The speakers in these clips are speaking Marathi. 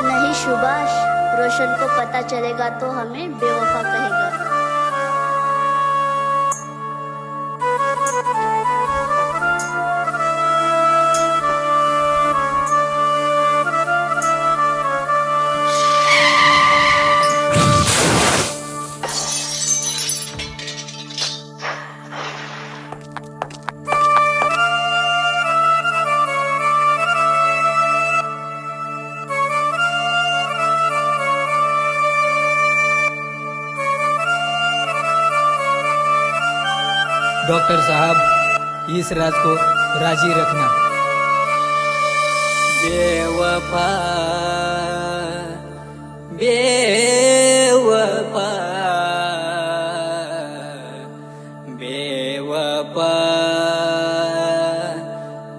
नहीं सुभाष, रोशन को पता चलेगा तो हमें बेवफा कहेगा। डॉक्टर साहब, इस राज को राजी रखना। बेवफा बेवफा बेवफा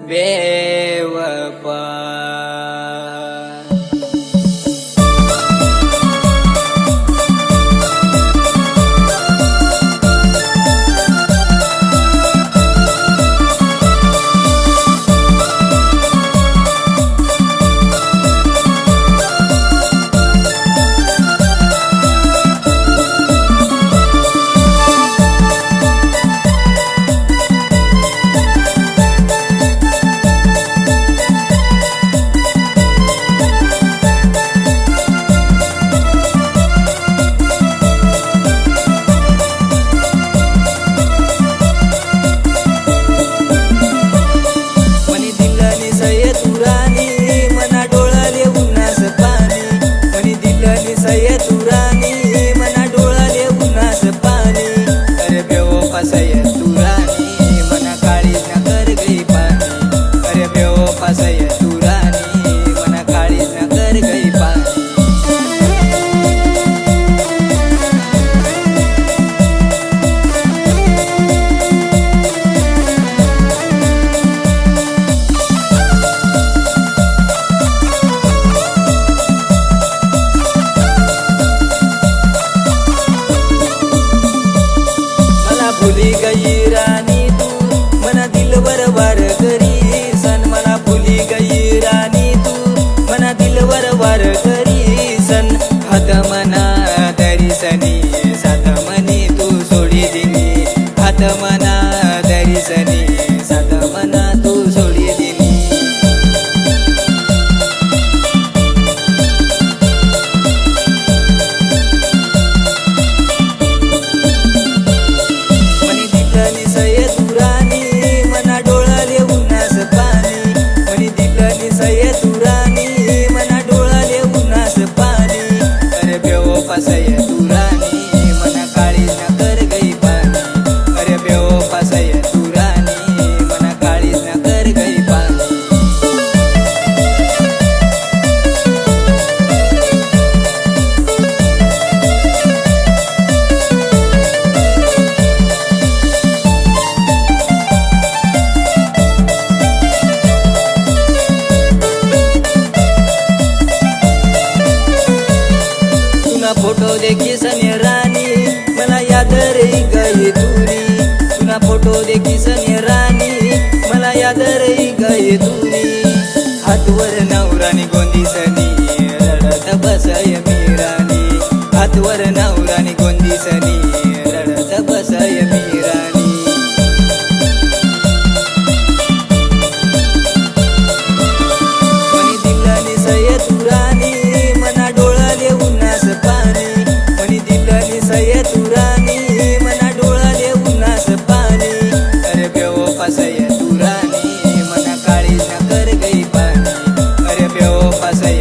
बेवफा। भुली गई रानी तू मना दिलवर वार करी सन। मला भुली गई रानी तू मना दिलवर वार करी सन। हात मना दरिसनी सात मनी तू सोडी दिनी। हात मना दरिसनी सात मना तू सोडी दिनी। फोटो देखी सने रानी मला याद रही गई तुरी। तुना फोटो देखी सने रानी मला याद रही गई तुरी। हातवर नवरानी गोंदी सनी रडत बसय मी राणी। हातवर नवरानी गोंदी सनी रडत बसय मी राणी। मनी दिलनी सय तू राणी मना डोळाले उन्हास पाणी। मनी दिलनी सय तू राणी मना डोळाले उन्हास पाणी। अरे बेवफा सय तू राणी मना काळी न कर गई पाणी। अरे बेवफा सय